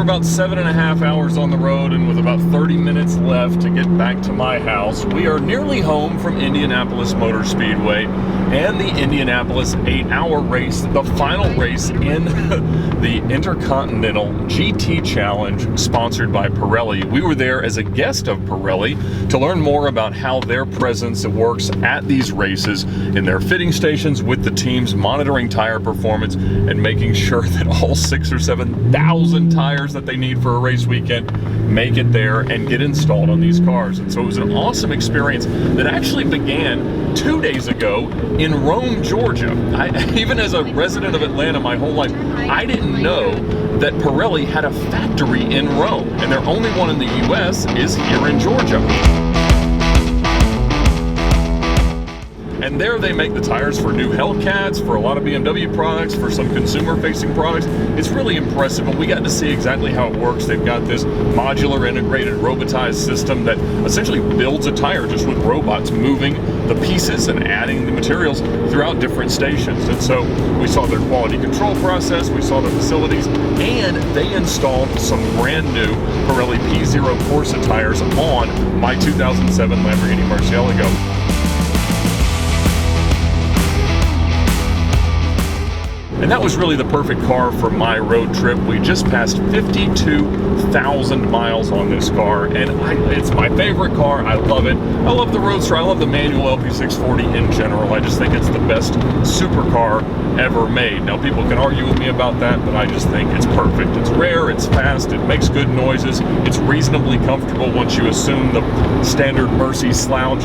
about 7.5 hours on the road, and with about 30 minutes left to get back to my house, we are nearly home from Indianapolis Motor Speedway and the Indianapolis 8-hour race, the final race in the Intercontinental GT Challenge sponsored by Pirelli. We were there as a guest of Pirelli to learn more about how their presence works at these races in their fitting stations, with the teams monitoring tire performance and making sure that all 6,000 or 7,000 tires that they need for a race weekend make it there and get installed on these cars. And so it was an awesome experience that actually began 2 days ago in Rome, Georgia. Even as a resident of Atlanta my whole life, I didn't know that Pirelli had a factory in Rome, and their only one in the US is here in Georgia. And there they make the tires for new Hellcats, for a lot of BMW products, for some consumer-facing products. It's really impressive, and we got to see exactly how it works. They've got this modular integrated robotized system that essentially builds a tire just with robots moving the pieces and adding the materials throughout different stations. And so we saw their quality control process, we saw the facilities, and they installed some brand new Pirelli P0 Corsa tires on my 2007 Lamborghini Murcielago. And that was really the perfect car for my road trip. We just passed 52,000 miles on this car, and it's my favorite car. I love it. I love the Roadster. I love the manual LP640 in general. I just think it's the best supercar ever made. Now, people can argue with me about that, but I just think it's perfect. It's rare, it's fast, it makes good noises, it's reasonably comfortable once you assume the standard Mercy slouch.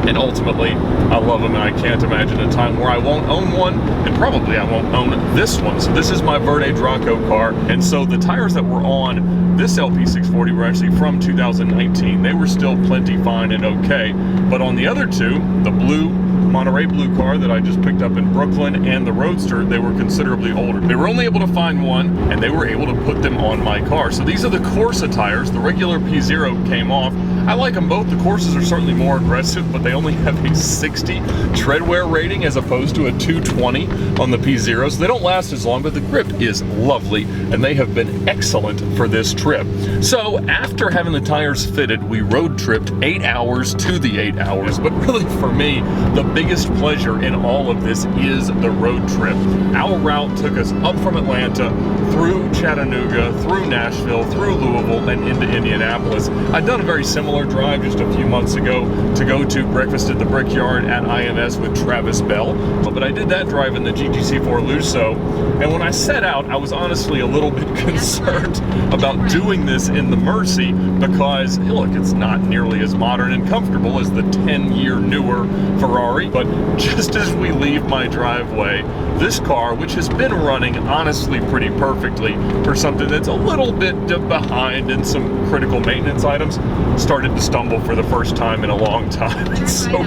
And ultimately, I love them, and I can't imagine a time where I won't own one, and probably I won't own this one. So this is my Verde Draco car, and so the tires that were on this LP640 were actually from 2019. They were still plenty fine and okay, but on the other two, the blue Monterey blue car that I just picked up in Brooklyn and the Roadster, they were considerably older. They were only able to find one, and they were able to put them on my car. So these are the Corsa tires. The regular P0 came off. I like them both. The Corsas are certainly more aggressive, but they only have a 60 tread wear rating as opposed to a 220 on the P0, so they don't last as long, but the grip is lovely, and they have been excellent for this trip. So after having the tires fitted, we road tripped 8 hours to the 8 hours, but really for me, the biggest pleasure in all of this is the road trip. Our route took us up from Atlanta, through Chattanooga, through Nashville, through Louisville, and into Indianapolis. I'd done a very similar drive just a few months ago to go to Breakfast at the Brickyard at IMS with Travis Bell, but I did that drive in the GTC4 Lusso, and when I set out, I was honestly a little bit concerned about doing this in the Mercy because, look, it's not nearly as modern and comfortable as the 10-year newer Ferrari, but just as we leave my driveway, this car, which has been running honestly pretty perfectly for something that's a little bit behind in some critical maintenance items, started to stumble for the first time in a long time. And so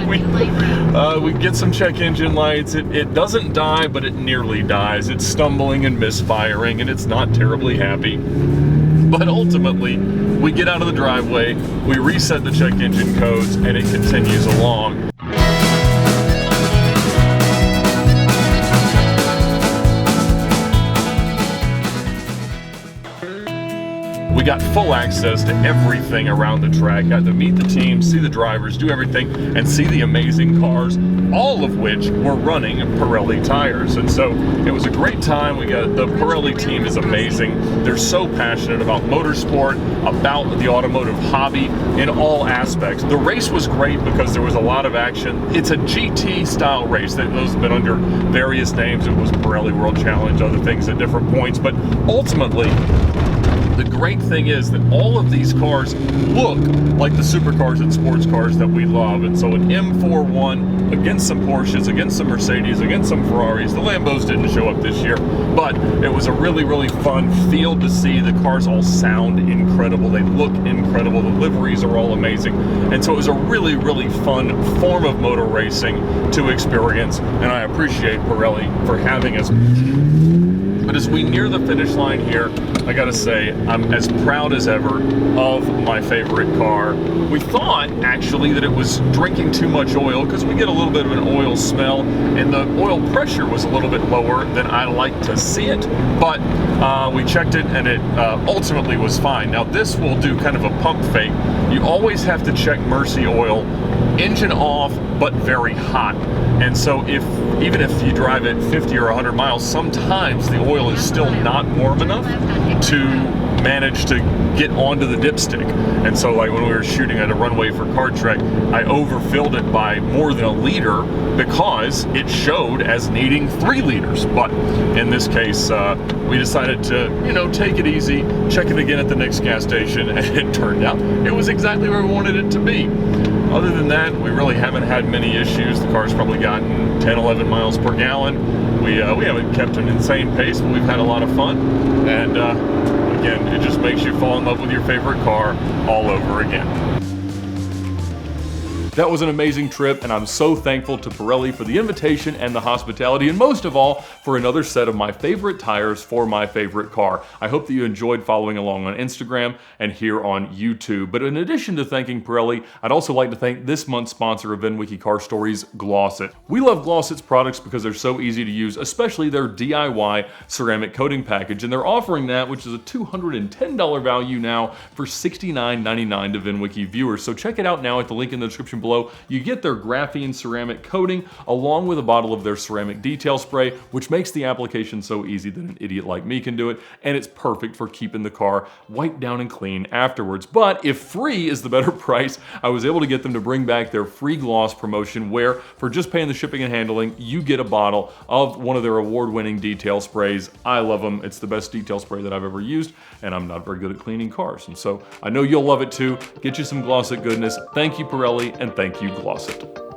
we get some check engine lights. It doesn't die, but it nearly dies. It's stumbling and misfiring, and it's not terribly happy. But ultimately, we get out of the driveway, we reset the check engine codes, and it continues along. We got full access to everything around the track, got to meet the team, see the drivers, do everything, and see the amazing cars, all of which were running Pirelli tires. And so it was a great time. The Pirelli team is amazing. They're so passionate about motorsport, about the automotive hobby in all aspects. The race was great because there was a lot of action. It's a GT style race. Those have been under various names. It was Pirelli World Challenge, other things at different points, but ultimately, the great thing is that all of these cars look like the supercars and sports cars that we love. And so an M41 against some Porsches, against some Mercedes, against some Ferraris. The Lambos didn't show up this year, but it was a really, really fun field to see. The cars all sound incredible. They look incredible. The liveries are all amazing. And so it was a really, really fun form of motor racing to experience. And I appreciate Pirelli for having us. But as we near the finish line here, I gotta say, I'm as proud as ever of my favorite car. We thought, actually, that it was drinking too much oil, because we get a little bit of an oil smell, and the oil pressure was a little bit lower than I like to see it, but we checked it, and it ultimately was fine. Now, this will do kind of a pump fake. You always have to check Murci oil, engine off, but very hot. And so even if you drive at 50 or 100 miles, sometimes the oil is still not warm enough to manage to get onto the dipstick. And so like when we were shooting at a runway for Kart Trek, I overfilled it by more than 1 liter because it showed as needing 3 liters. But in this case, we decided to, you know, take it easy, check it again at the next gas station, and it turned out it was exactly where we wanted it to be. Other than that, we really haven't had many issues. The car's probably gotten 10, 11 miles per gallon. We haven't kept an insane pace, but we've had a lot of fun. And again, it just makes you fall in love with your favorite car all over again. That was an amazing trip, and I'm so thankful to Pirelli for the invitation and the hospitality, and most of all, for another set of my favorite tires for my favorite car. I hope that you enjoyed following along on Instagram and here on YouTube. But in addition to thanking Pirelli, I'd also like to thank this month's sponsor of VINwiki Car Stories, Glossit. We love Glossit's products because they're so easy to use, especially their DIY ceramic coating package, and they're offering that, which is a $210 value now, for $69.99 to VINwiki viewers. So check it out now at the link in the description below. You get their graphene ceramic coating along with a bottle of their ceramic detail spray, which makes the application so easy that an idiot like me can do it, and it's perfect for keeping the car wiped down and clean afterwards. But if free is the better price, I was able to get them to bring back their free gloss promotion, where for just paying the shipping and handling, you get a bottle of one of their award-winning detail sprays. I love them. It's the best detail spray that I've ever used, and I'm not very good at cleaning cars, and so I know you'll love it too. Get you some Glossit goodness. Thank you, Pirelli, and thank you, Glossit.